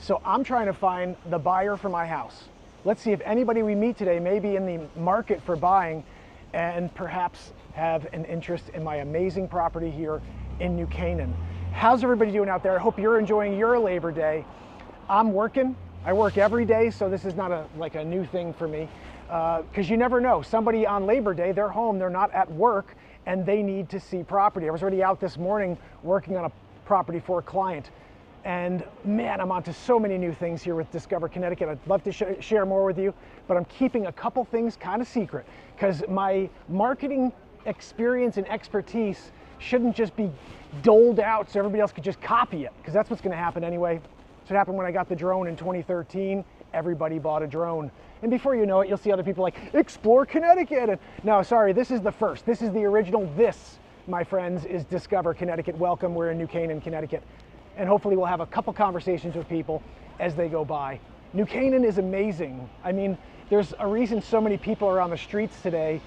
So I'm trying to find the buyer for my house. Let's see if anybody we meet today may be in the market for buying and perhaps have an interest in my amazing property here in New Canaan. How's everybody doing out there? I hope you're enjoying your Labor Day. I'm working. I work every day, so this is not like a new thing for me. Because you never know. Somebody on Labor Day, they're home, they're not at work, and they need to see property. I was already out this morning working on a property for a client. And man, I'm onto so many new things here with Discover Connecticut. I'd love to share more with you, but I'm keeping a couple things kind of secret because my marketing experience and expertise shouldn't just be doled out so everybody else could just copy it, because that's what's going to happen anyway. That's what happened when I got the drone in 2013. Everybody bought a drone. And before you know it, you'll see other people like, explore Connecticut. And no, sorry, this is the first. This is the original. This, my friends, is Discover Connecticut. Welcome, we're in New Canaan, Connecticut. And hopefully we'll have a couple conversations with people as they go by. New Canaan is amazing. I mean, there's a reason so many people are on the streets today,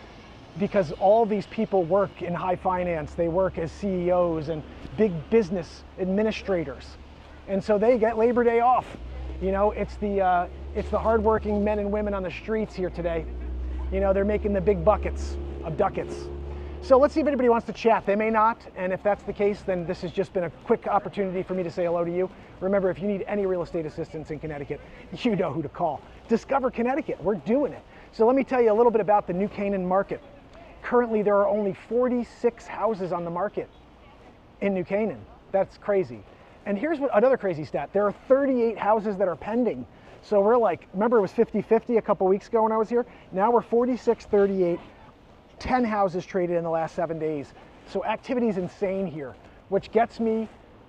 because all these people work in high finance. They work as CEOs and big business administrators. And so they get Labor Day off. You know, it's the hardworking men and women on the streets here today. You know, they're making the big buckets of ducats. So let's see if anybody wants to chat. They may not, and if that's the case, then this has just been a quick opportunity for me to say hello to you. Remember, if you need any real estate assistance in Connecticut, you know who to call. Discover Connecticut, we're doing it. So let me tell you a little bit about the New Canaan market. Currently, there are only 46 houses on the market in New Canaan. That's crazy. And here's another crazy stat. There are 38 houses that are pending. So we're like, remember it was 50-50 a couple weeks ago when I was here? Now we're 46-38. 10 houses traded in the last 7 days. So activity is insane here, which gets me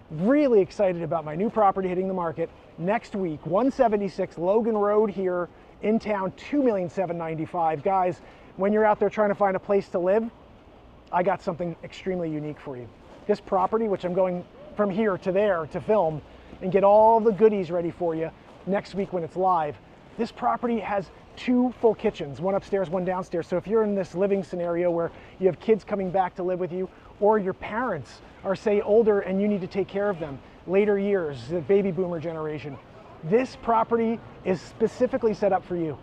really excited about my new property hitting the market next week. 176 Logan Road here in town, $2,795,000. Guys, when you're out there trying to find a place to live, I got something extremely unique for you. This property, which I'm going from here to there to film and get all the goodies ready for you next week when it's live. This property has 2 full kitchens, one upstairs, one downstairs. So if you're in this living scenario where you have kids coming back to live with you, or your parents are, say, older and you need to take care of them, later years, the baby boomer generation, this property is specifically set up for you.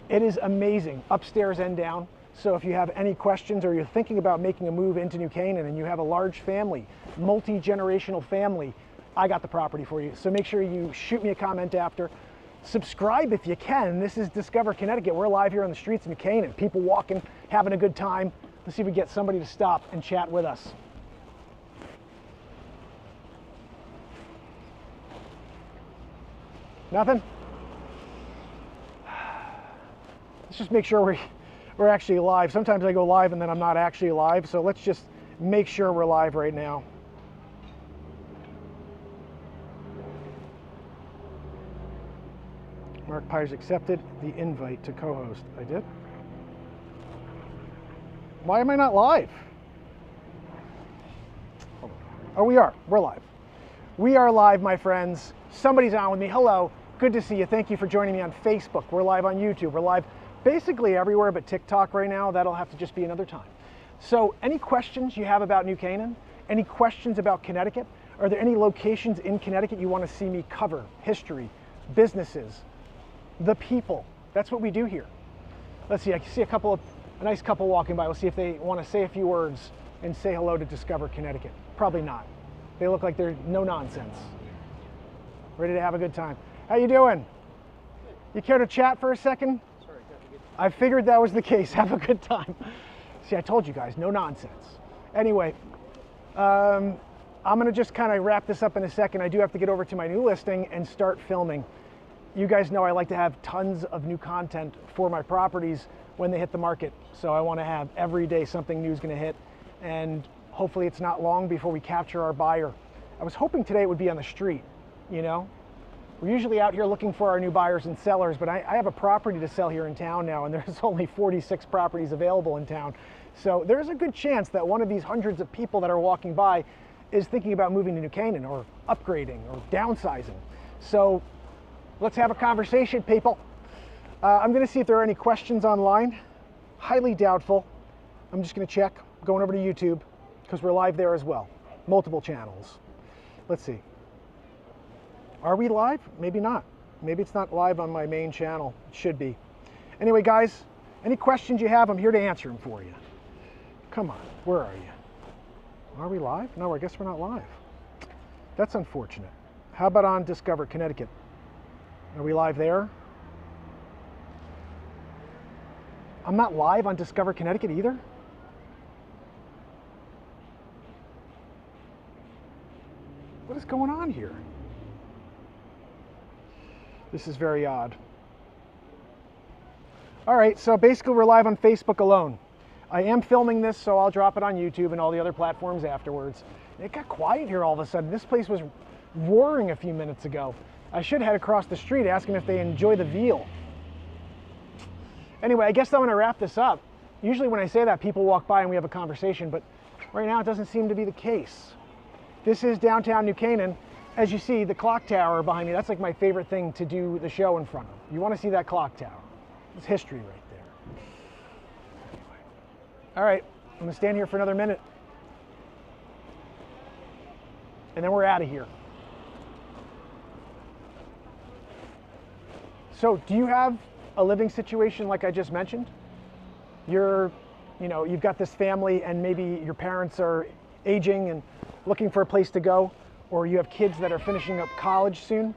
It is amazing, upstairs and down. So if you have any questions or you're thinking about making a move into New Canaan and you have a large family, multi-generational family, I got the property for you. So make sure you shoot me a comment after. Subscribe if you can. This is Discover Connecticut. We're live here on the streets of New Canaan. People walking, having a good time. Let's see if we get somebody to stop and chat with us. Nothing? Let's just make sure we're actually live. Sometimes I go live and then I'm not actually live. So let's just make sure we're live right now. Mark Pires accepted the invite to co-host. I did? Why am I not live? Oh, we are. We're live. We are live, my friends. Somebody's on with me. Hello. Good to see you. Thank you for joining me on Facebook. We're live on YouTube. We're live basically everywhere but TikTok right now. That'll have to just be another time. So any questions you have about New Canaan? Any questions about Connecticut? Are there any locations in Connecticut you want to see me cover? History, businesses, the people. That's what we do here. Let's see, I see a nice couple walking by. We'll see if they want to say a few words and say hello to Discover Connecticut. Probably not. They look like they're no nonsense. Ready to have a good time. How you doing? You care to chat for a second? Sorry, I figured that was the case. Have a good time. See, I told you guys, no nonsense. Anyway, I'm gonna just kind of wrap this up in a second. I do have to get over to my new listing and start filming. You guys know I like to have tons of new content for my properties when they hit the market. So I want to have every day something new is going to hit, and hopefully it's not long before we capture our buyer. I was hoping today it would be on the street, you know. We're usually out here looking for our new buyers and sellers, but I have a property to sell here in town now, and there's only 46 properties available in town. So there's a good chance that one of these hundreds of people that are walking by is thinking about moving to New Canaan or upgrading or downsizing. So let's have a conversation, people. I'm gonna see if there are any questions online. Highly doubtful. I'm just gonna check, going over to YouTube, because we're live there as well. Multiple channels. Let's see. Are we live? Maybe not. Maybe it's not live on my main channel. It should be. Anyway, guys, any questions you have, I'm here to answer them for you. Come on, where are you? Are we live? No, I guess we're not live. That's unfortunate. How about on Discover Connecticut? Are we live there? I'm not live on Discover Connecticut either? What is going on here? This is very odd. All right, so basically we're live on Facebook alone. I am filming this, so I'll drop it on YouTube and all the other platforms afterwards. It got quiet here all of a sudden. This place was roaring a few minutes ago. I should head across the street asking if they enjoy the veal. Anyway, I guess I'm going to wrap this up. Usually when I say that, people walk by and we have a conversation, but right now it doesn't seem to be the case. This is downtown New Canaan. As you see, the clock tower behind me, that's like my favorite thing to do the show in front of. You want to see that clock tower. It's history right there. Anyway. All right, I'm going to stand here for another minute. And then we're out of here. So, do you have a living situation like I just mentioned? You've got this family and maybe your parents are aging and looking for a place to go, or you have kids that are finishing up college soon,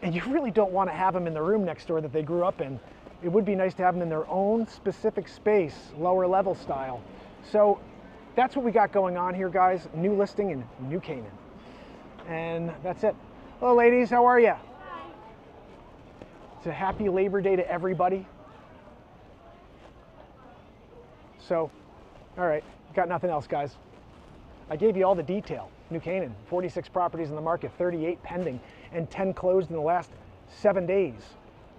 and you really don't want to have them in the room next door that they grew up in. It would be nice to have them in their own specific space, lower level style. So that's what we got going on here, guys. New listing in New Canaan. And that's it. Hello, ladies. How are you? Hi. It's a happy Labor Day to everybody. So, all right. Got nothing else, guys. I gave you all the detail. New Canaan, 46 properties in the market, 38 pending, and 10 closed in the last 7 days.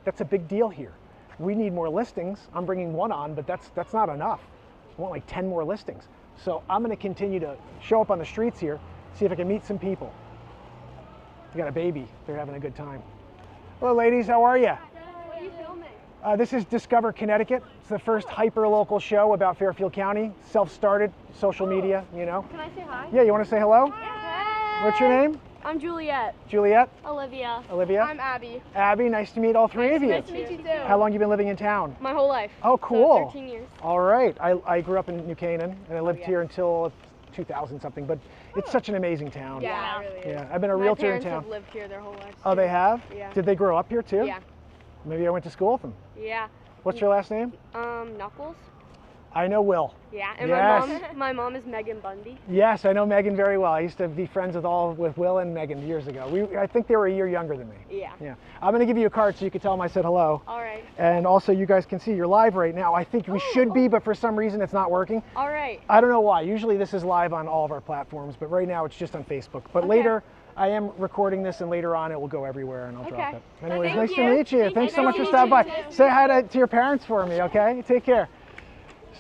That's a big deal here. We need more listings. I'm bringing one on, but that's not enough. I want like 10 more listings. So I'm going to continue to show up on the streets here, see if I can meet some people. We got a baby. They're having a good time. Hello, ladies. How are you? What are you filming? This is Discover Connecticut. It's the first hyper-local show about Fairfield County. Self-started, social media, you know. Can I say hi? Yeah, you want to say hello? Hey. What's your name? I'm Juliet. Juliet? Olivia. Olivia? I'm Abby. Abby, nice to meet all three of you. Nice to meet you too. How long you been living in town? My whole life. Oh, cool. So 13 years. All right. I grew up in New Canaan, and I lived yeah. here until 2000 something, but it's such an amazing town. Yeah, it really is. Yeah, I've been a realtor in My town. parents have lived here their whole lives. Oh, they have? Yeah. Did they grow up here too? Yeah. Maybe I went to school with them. Yeah. What's your last name? Knuckles. I know Will. Yeah. And Yes. my mom is Megan Bundy. Yes, I know Megan very well. I used to be friends with Will and Megan years ago. I think they were a year younger than me. Yeah. Yeah. I'm going to give you a card so you can tell them I said hello. All right. And also you guys can see you're live right now. I think we should be, but for some reason it's not working. All right. I don't know why. Usually this is live on all of our platforms, but right now it's just on Facebook. But later I am recording this, and later on it will go everywhere, and I'll drop it. Anyways, nice to meet you. Thanks so much for stopping by. Say hi to your parents for me, okay? Take care.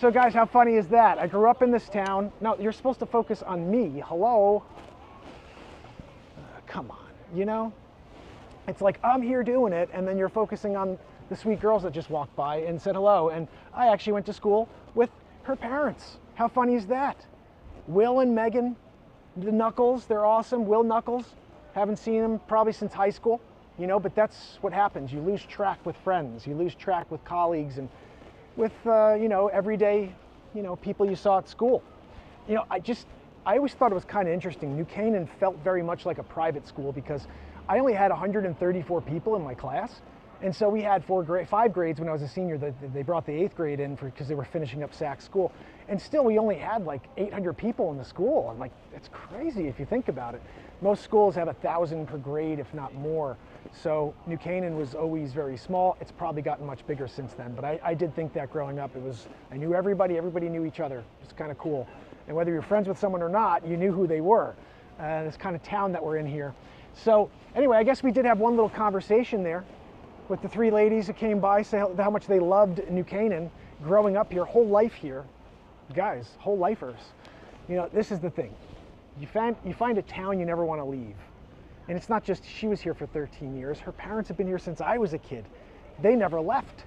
So guys, how funny is that? I grew up in this town. No, you're supposed to focus on me. Hello? Come on, you know? It's like I'm here doing it, and then you're focusing on the sweet girls that just walked by and said hello. And I actually went to school with her parents. How funny is that? Will and Megan, the Knuckles, they're awesome. Will Knuckles, haven't seen him probably since high school, you know, but that's what happens. You lose track with friends, you lose track with colleagues, and with, everyday, people you saw at school. I always thought it was kind of interesting. New Canaan felt very much like a private school because I only had 134 people in my class. And so we had 5 grades when I was a senior. They brought the 8th grade in because they were finishing up SAC school. And still we only had like 800 people in the school. I'm like, that's crazy if you think about it. Most schools have 1,000 per grade, if not more. So New Canaan was always very small. It's probably gotten much bigger since then. But I did think that growing up, I knew everybody knew each other. It's kind of cool. And whether you're friends with someone or not, you knew who they were. This kind of town that we're in here. So anyway, I guess we did have one little conversation there with the 3 ladies that came by, say how much they loved New Canaan, growing up here, whole life here. Guys, whole lifers. This is the thing. You find a town you never want to leave. And it's not just she was here for 13 years. Her parents have been here since I was a kid. They never left.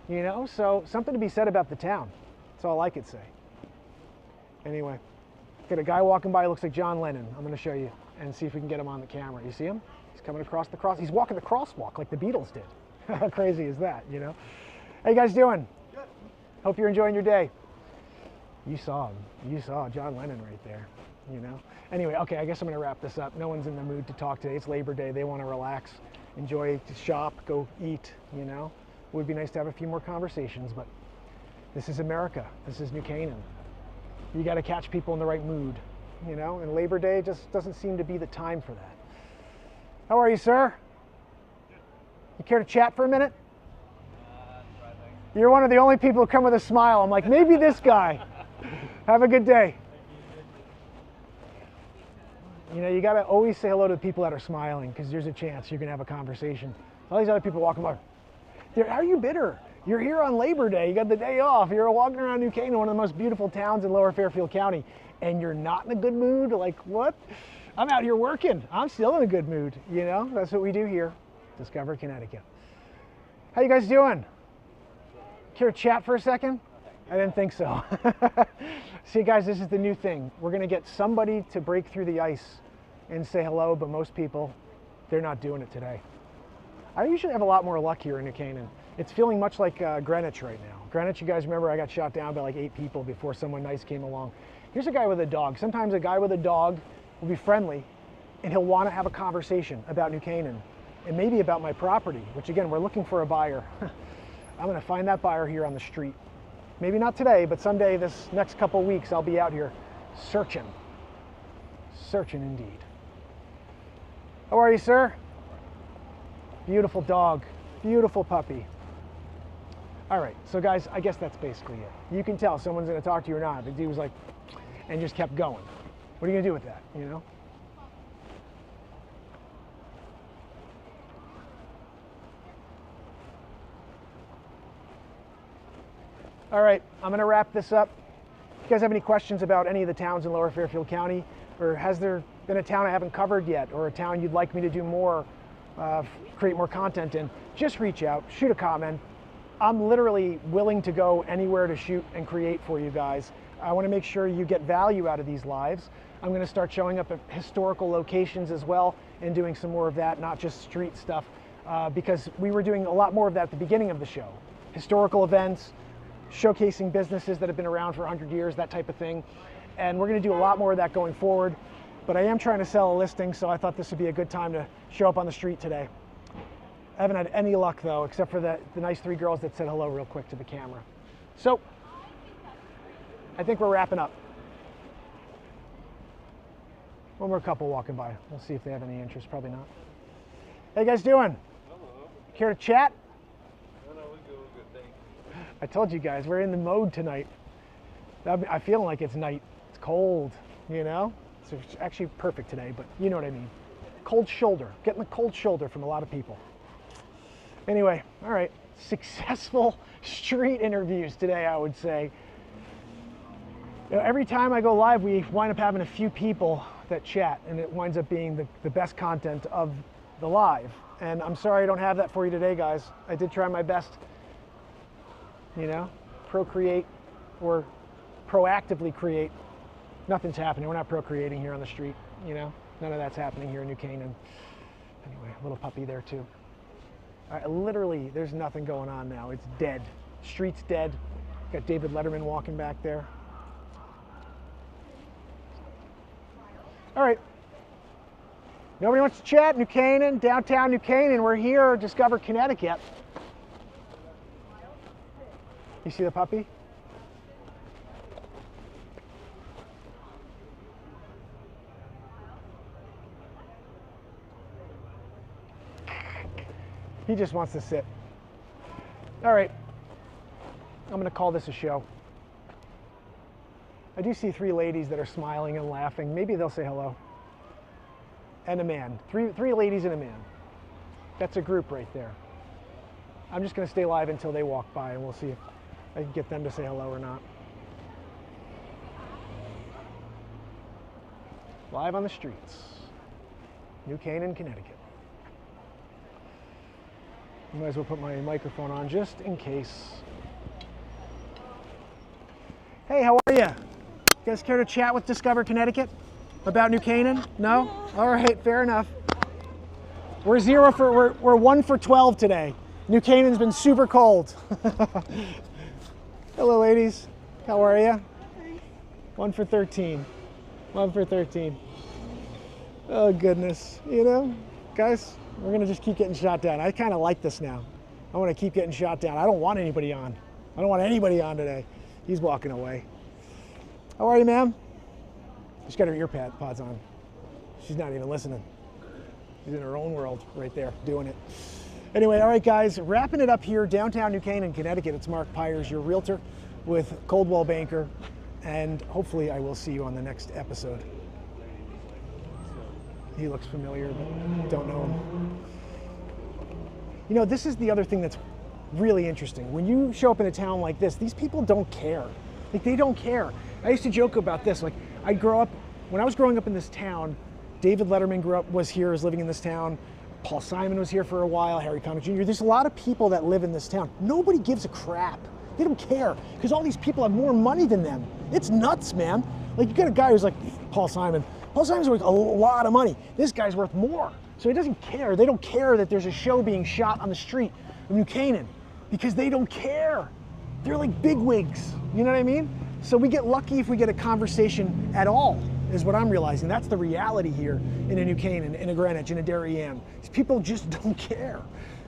So something to be said about the town. That's all I could say. Anyway, got a guy walking by who looks like John Lennon. I'm going to show you and see if we can get him on the camera. You see him? He's coming across the cross. He's walking the crosswalk like the Beatles did. How crazy is that, you know? How you guys doing? Good. Hope you're enjoying your day. You saw him. You saw John Lennon right there, you know? Anyway, okay, I guess I'm going to wrap this up. No one's in the mood to talk today. It's Labor Day. They want to relax, enjoy, shop, go eat, you know? It would be nice to have a few more conversations, but this is America. This is New Canaan. You got to catch people in the right mood, you know? And Labor Day just doesn't seem to be the time for that. How are you, sir? You care to chat for a minute? You're one of the only people who come with a smile. I'm like, maybe this guy. Have a good day. You know, you got to always say hello to the people that are smiling, because there's a chance you're going to have a conversation. All these other people walking by, how are you bitter? You're here on Labor Day. You got the day off. You're walking around New Canaan, one of the most beautiful towns in lower Fairfield County, and you're not in a good mood? Like, what? I'm out here working. I'm still in a good mood. You know, that's what we do here. Discover Connecticut. How you guys doing? Care to chat for a second? I didn't think so. See, guys, this is the new thing. We're going to get somebody to break through the ice and say hello, but most people, they're not doing it today. I usually have a lot more luck here in New Canaan. It's feeling much like Greenwich right now. Greenwich, you guys remember I got shot down by like 8 people before someone nice came along. Here's a guy with a dog. Sometimes a guy with a dog will be friendly and he'll want to have a conversation about New Canaan and maybe about my property, which again, we're looking for a buyer. I'm going to find that buyer here on the street. Maybe not today, but someday this next couple weeks, I'll be out here searching. Searching indeed. How are you, sir? Beautiful dog, beautiful puppy. All right, so guys, I guess that's basically it. You can tell someone's going to talk to you or not. The dude was like, and just kept going. What are you going to do with that, you know? All right, I'm going to wrap this up. If you guys have any questions about any of the towns in lower Fairfield County, or has there been a town I haven't covered yet, or a town you'd like me to do more, create more content in, just reach out, shoot a comment. I'm literally willing to go anywhere to shoot and create for you guys. I want to make sure you get value out of these lives. I'm going to start showing up at historical locations as well and doing some more of that, not just street stuff, because we were doing a lot more of that at the beginning of the show. Historical events, showcasing businesses that have been around for 100 years, that type of thing. And we're going to do a lot more of that going forward. But I am trying to sell a listing, so I thought this would be a good time to show up on the street today. I haven't had any luck though, except for the nice 3 girls that said hello real quick to the camera. So I think we're wrapping up. One more couple walking by. We'll see if they have any interest. Probably not. How you guys doing? Hello. Care to chat? No, we're good, thanks. I told you guys, we're in the mode tonight. I feel like it's night. It's cold, you know? So it's actually perfect today, but you know what I mean. Cold shoulder, getting the cold shoulder from a lot of people. Anyway, all right, successful street interviews today, I would say. You know, every time I go live, we wind up having a few people that chat, and it winds up being the best content of the live. And I'm sorry I don't have that for you today, guys. I did try my best, you know, procreate or proactively create. Nothing's happening. We're not procreating here on the street, you know. None of that's happening here in New Canaan. Anyway, a little puppy there too. Literally, there's nothing going on now. It's dead. Street's dead. Got David Letterman walking back there. All right. Nobody wants to chat? New Canaan, downtown New Canaan. We're here, Discover Connecticut. You see the puppy? He just wants to sit. All right, I'm going to call this a show. I do see 3 ladies that are smiling and laughing. Maybe they'll say hello. And a man. Three ladies and a man. That's a group right there. I'm just going to stay live until they walk by, and we'll see if I can get them to say hello or not. Live on the streets. New Canaan, Connecticut. I might as well put my microphone on just in case. Hey, how are you? You guys care to chat with Discover Connecticut about New Canaan? No? All right, fair enough. We're 1 for 12 today. New Canaan's been super cold. Hello, ladies. How are you? 1 for 13. 1 for 13. Oh, goodness. You know, guys, we're going to just keep getting shot down. I kind of like this now. I want to keep getting shot down. I don't want anybody on. I don't want anybody on today. He's walking away. How are you, ma'am? She's got her ear pods on. She's not even listening. She's in her own world right there doing it. Anyway, all right, guys, wrapping it up here, downtown New Canaan, Connecticut. It's Mark Pires, your realtor with Coldwell Banker, and hopefully I will see you on the next episode. He looks familiar, but don't know him. You know, this is the other thing that's really interesting. When you show up in a town like this, these people don't care. Like, they don't care. I used to joke about this. Like, when I was growing up in this town, David Letterman was here, was living in this town. Paul Simon was here for a while, Harry Connick Jr. There's a lot of people that live in this town. Nobody gives a crap. They don't care, because all these people have more money than them. It's nuts, man. Like, you got a guy who's like Paul Simon. Paul Simon's worth a lot of money. This guy's worth more. So he doesn't care. They don't care that there's a show being shot on the street of New Canaan, because they don't care. They're like bigwigs, you know what I mean? So we get lucky if we get a conversation at all, is what I'm realizing. That's the reality here in a New Canaan, in a Greenwich, in a Darien. These people just don't care.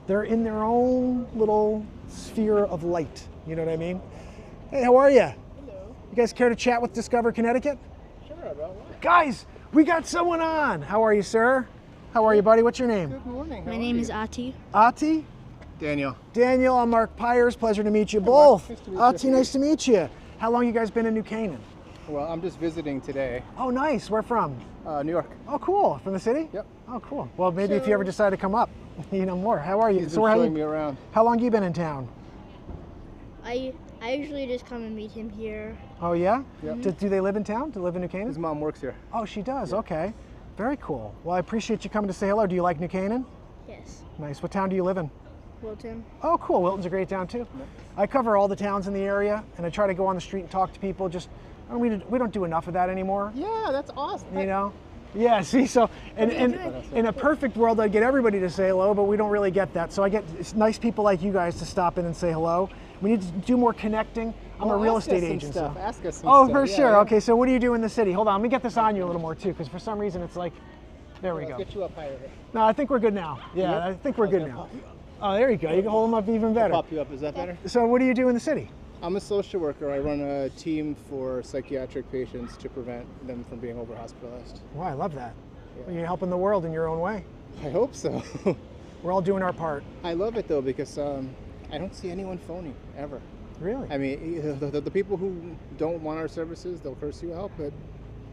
They're in their own little sphere of light, you know what I mean? Hey, how are you? Hello. You guys care to chat with Discover Connecticut? Sure, about what? Guys, we got someone on. How are you, sir? How are you, buddy? What's your name? Good morning. My name is Ati. Ati? Daniel. Daniel, I'm Mark Pires. Pleasure to meet you both. Nice to meet you. Ati, nice to meet you. How long you guys been in New Canaan? Well, I'm just visiting today. Oh, nice. Where from? New York. Oh, cool. From the city? Yep. Oh, cool. Well, maybe if you ever decide to come up, you know more. How are you? He's been showing me around. How long you been in town? I usually just come and meet him here. Oh, yeah? Yep. Do they live in town? Do they live in New Canaan? His mom works here. Oh, she does. Okay. Very cool. Well, I appreciate you coming to say hello. Do you like New Canaan? Yes. Nice. What town do you live in? Wilton. Oh, cool. Wilton's a great town, too. I cover all the towns in the area, and I try to go on the street and talk to people. We don't do enough of that anymore. Yeah, that's awesome. You know? Yeah, see, so, and in a perfect world, I'd get everybody to say hello, but we don't really get that. So I get nice people like you guys to stop in and say hello. We need to do more connecting. I'm a real estate agent. So. Ask us some Oh, stuff. for Yeah, sure. yeah. Okay, so what do you do in the city? Hold on, let me get this on you a little more, too, because for some reason it's like, there we Let's go. get you up higher here. No, I think we're good now. Yeah, Yep. I think we're good now. Oh, there you go. You can hold them up even better. Pop you up. Is that better? So what do you do in the city? I'm a social worker. I run a team for psychiatric patients to prevent them from being over-hospitalized. Wow, I love that. Yeah. Well, you're helping the world in your own way. I hope so. We're all doing our part. I love it, though, because I don't see anyone phony, ever. Really? I mean, the people who don't want our services, they'll curse you out, but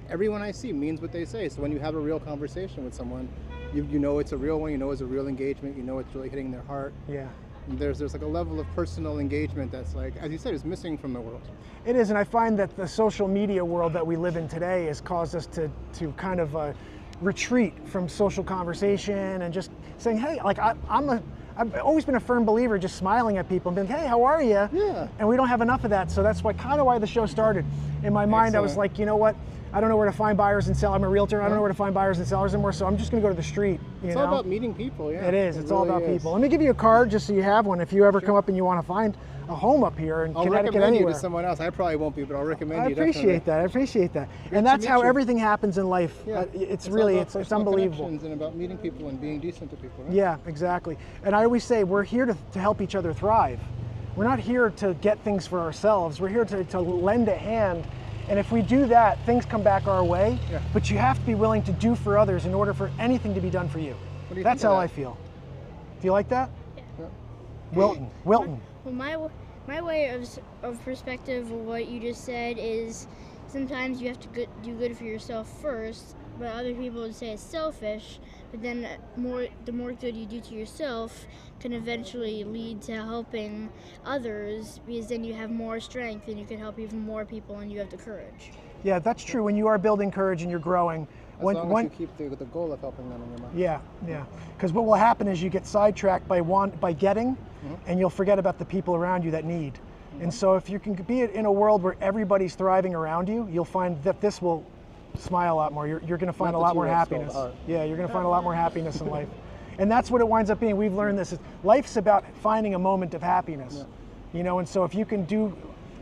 everyone I see means what they say. So when you have a real conversation with someone, you know it's a real one, you know it's a real engagement, you know it's really hitting their heart. Yeah. And there's like a level of personal engagement that's, like, as you said, is missing from the world. It is, and I find that the social media world that we live in today has caused us to kind of retreat from social conversation and just saying, hey, like I've always been a firm believer just smiling at people and being, hey, how are you? Yeah. And we don't have enough of that, so that's why the show started. In my mind, I was Excellent. like, you know what? I don't know where to find buyers and sellers. I'm a realtor. I don't know where to find buyers and sellers anymore, so I'm just going to go to the street. It's all about meeting people, yeah. It is. It's all really about is. people. Let me give you a card just so you have one. If you ever come up and you want to find a home up here in I'll Connecticut recommend anywhere. you to someone else. I probably won't be, but I'll recommend I you. appreciate that. I appreciate that. And that's to how meet you. everything happens in life. Yeah. It's all really, about it's personal unbelievable. connections and about meeting people and being decent to people. Right? Yeah, exactly. And I always say we're here to help each other thrive. We're not here to get things for ourselves. We're here to lend a hand. And if we do that, things come back our way. Yeah. But you have to be willing to do for others in order for anything to be done for you. What do you That's think of how that? I feel. Do you like that? Yeah. Wilton. Well, my way of perspective of what you just said is sometimes you have to do good for yourself first, but other people would say it's selfish. But then the more good you do to yourself can eventually lead to helping others, because then you have more strength and you can help even more people and you have the courage. Yeah, that's true. When you are building courage and you're growing, As long as you keep the goal of helping them in your mind. Yeah. Because what will happen is you get sidetracked by getting, and you'll forget about the people around you that need. And so if you can be in a world where everybody's thriving around you, you'll find that this will smile a lot more. You're going to find Not a the lot more two-edged sword, happiness. art. Yeah, you're going to find a lot more happiness in life. And that's what it winds up being. We've learned this. Life's about finding a moment of happiness. You know, and so if you can do,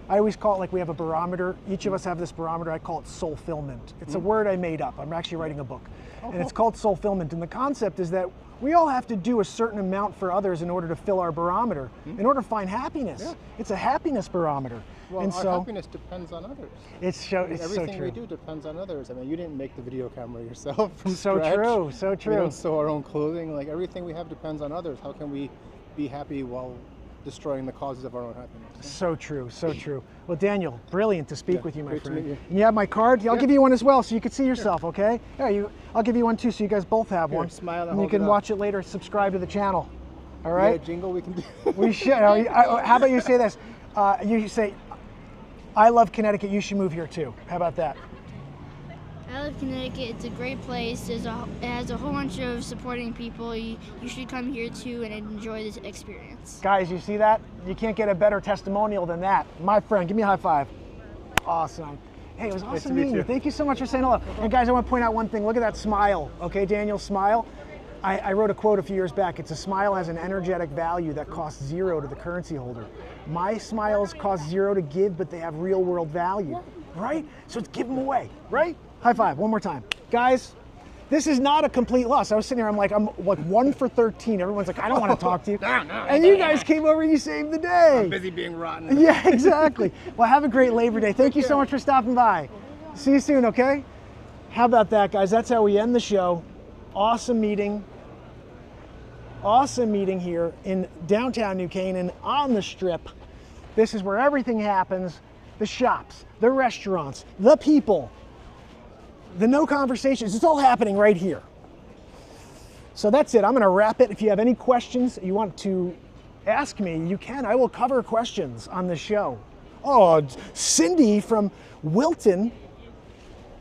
I always call it like we have a barometer. Each of us have this barometer. I call it soulfillment. It's a word I made up. I'm actually writing a book. And it's called soulfillment. And the concept is that we all have to do a certain amount for others in order to fill our barometer, in order to find happiness. It's a happiness barometer. Well, and our so happiness depends on others. it's Everything so true. we do depends on others. I mean, you didn't make the video camera yourself from So scratch. true, so We true. don't sew our own clothing. Like, everything we have depends on others. How can we be happy while destroying the causes of our own happiness? So true, so true. Well, Daniel, brilliant to speak with you, my great to friend. meet you. And you have my card? I'll give you one as well so you can see yourself, okay? Yeah, I'll give you one too so you guys both have one. smile and And you hold can it up. watch it later, subscribe to the channel. All Yeah, right? jingle we can do. We should. How about you say this? You say, I love Connecticut, you should move here too. How about that? I love Connecticut. It's a great place. It has a whole bunch of supporting people. You should come here too and enjoy this experience. Guys, you see that? You can't get a better testimonial than that. My friend, give me a high five. Awesome. Hey, it was awesome to meet meeting you. you. Thank you so much for saying hello. And guys, I want to point out one thing. Look at that smile. Okay, Daniel, smile. I wrote a quote a few years back. It's a smile has an energetic value that costs zero to the currency holder. My smiles cost zero to give, but they have real world value, right? So it's give them away, right? High five, one more time. Guys, this is not a complete loss. I was sitting here, I'm like 1 for 13. Everyone's like, I don't want to talk to you. And you guys came over and you saved the day. I'm busy being rotten. Yeah, exactly. Well, have a great Labor Day. Thank you so much for stopping by. See you soon, okay? How about that, guys? That's how we end the show. Awesome meeting. Awesome meeting here in downtown New Canaan on the Strip. This is where everything happens. The shops, the restaurants, the people, the no conversations. It's all happening right here. So that's it. I'm going to wrap it. If you have any questions you want to ask me, you can. I will cover questions on the show. Oh, Cindy from Wilton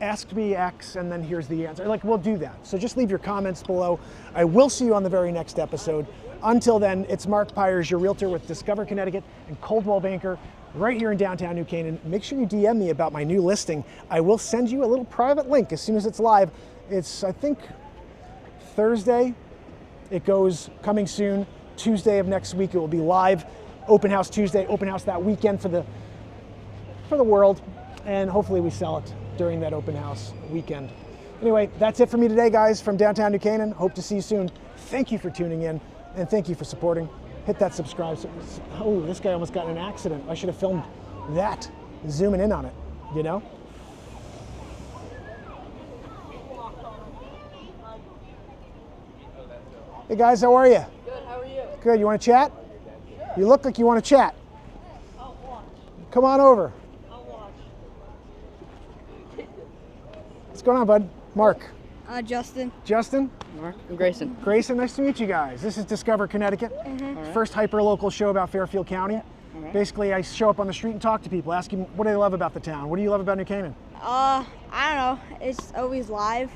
asked me X, and then here's the answer. Like, we'll do that. So just leave your comments below. I will see you on the very next episode. Until then, it's Mark Pires, your realtor with Discover Connecticut and Coldwell Banker right here in downtown New Canaan. Make sure you DM me about my new listing. I will send you a little private link as soon as it's live. It's, I think, Thursday. It goes coming soon. Tuesday of next week, it will be live. Open house Tuesday, open house that weekend for the world. And hopefully we sell it during that open house weekend. Anyway, that's it for me today, guys, from downtown New Canaan. Hope to see you soon. Thank you for tuning in, and thank you for supporting. Hit that subscribe. Oh, this guy almost got in an accident. I should have filmed that, zooming in on it, you know? Hey guys, how are you? Good, how are you? Good, you want to chat? Sure. You look like you want to chat. I'll watch. Come on over. I'll watch. What's going on, bud? Mark. Justin. Justin? Mark. I'm Grayson. Grayson, nice to meet you guys. This is Discover Connecticut. First hyper-local show about Fairfield County. Basically, I show up on the street and talk to people, ask them what do they love about the town. What do you love about New Canaan? I don't know. It's always live.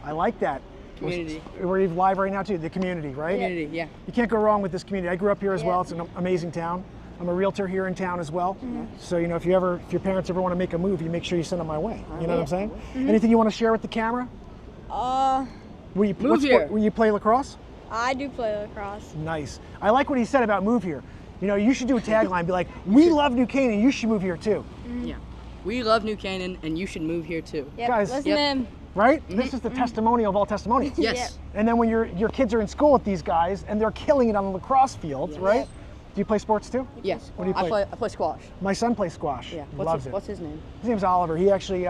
I like that. Community. We're live right now too, the community, right? Community, yeah. You can't go wrong with this community. I grew up here as well. It's an amazing town. I'm a realtor here in town as well. So, you know, if your parents ever want to make a move, you make sure you send them my way. You know what I'm saying? Anything you want to share with the camera? Will you play lacrosse? I do play lacrosse. Nice. I like what he said about move here. You know, you should do a tagline, be like, we love New Canaan, you should move here too. Yeah. We love New Canaan, and you should move here too. Yep. Guys, Listen to him. Right? This is the testimonial of all testimonies. Yes. And then when your kids are in school with these guys and they're killing it on the lacrosse fields, right? Do you play sports too? Yes. What do you play? I play squash. My son plays squash. Yeah. Loves it. What's his name? His name's Oliver. He actually,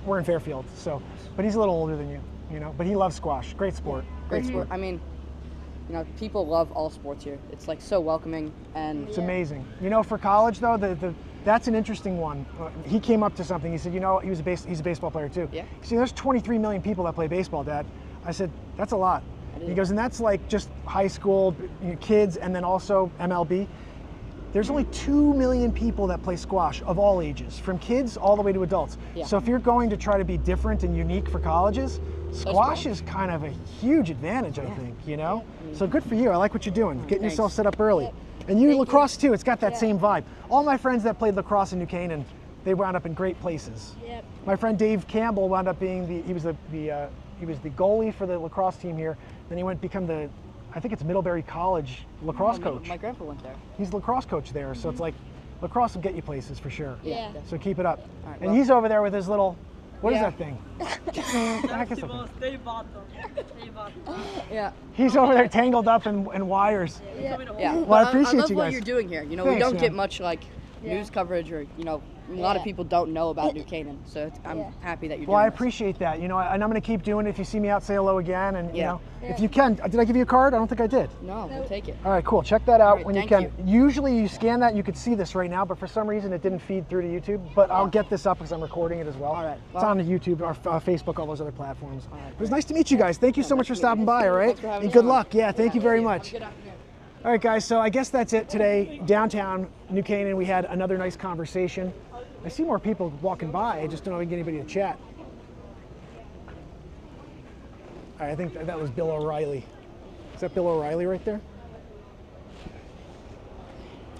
we're in Fairfield, so, but he's a little older than you know, but he loves squash. Great sport. Great sport. I mean, you know, people love all sports here. It's like so welcoming, and It's amazing. You know, for college though, that's an interesting one. He came up to something. He said, you know, he's a baseball player too. Yeah. See, there's 23 million people that play baseball, Dad. I said, that's a lot. He goes, and that's like just high school kids, and then also MLB. There's only 2 million people that play squash of all ages, from kids all the way to adults. Yeah. So if you're going to try to be different and unique for colleges, squash is kind of a huge advantage, I think, you know? So good for you. I like what you're doing, getting yourself set up early. And you lacrosse too, it's got that same vibe. All my friends that played lacrosse in New Canaan, they wound up in great places. Yep. My friend Dave Campbell wound up being he was the goalie for the lacrosse team here. Then he went to become I think it's Middlebury College lacrosse coach. My grandpa went there. He's the lacrosse coach there, so it's like lacrosse will get you places for sure. Yeah. So keep it up. All right, And well- he's over there with his little, what is Yeah. that thing? Back us up. Yeah. He's over there tangled up in wires. Yeah. Well, I appreciate love you what guys. you're doing here. You know, Thanks, we don't man. get much like news coverage, or a lot of people don't know about New Canaan. So I'm happy that you're Well, I doing this. appreciate that. You know, and I'm going to keep doing it. If you see me out, say hello again. And, you Yeah. know, if you can, did I give you a card? I don't think I did. No, we'll take it. All right, cool. Check that out right, when you thank can. Usually you scan that, you could see this right now, but for some reason it didn't feed through to YouTube. But I'll get this up because I'm recording it as well. All right. It's Well- on the YouTube, or Facebook, all those other platforms. right, It was nice to meet you guys. Thank you so much for stopping by, all right? Thanks for having And us good on. luck. Yeah, thank you very much. Good afternoon. All right, guys, so I guess that's it today. Downtown New Canaan, we had another nice conversation. I see more people walking by. I just don't know if I can get anybody to chat. All right, I think that was Bill O'Reilly. Is that Bill O'Reilly right there?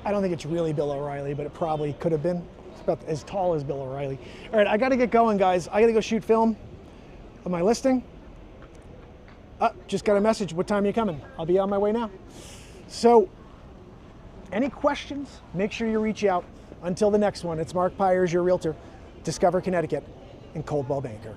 I don't think it's really Bill O'Reilly, but it probably could have been. It's about as tall as Bill O'Reilly. All right, I got to get going, guys. I got to go shoot film of my listing. Just got a message. What time are you coming? I'll be on my way now. So, any questions, make sure you reach out. Until the next one, it's Mark Pires, your realtor, Discover Connecticut, and Coldwell Banker.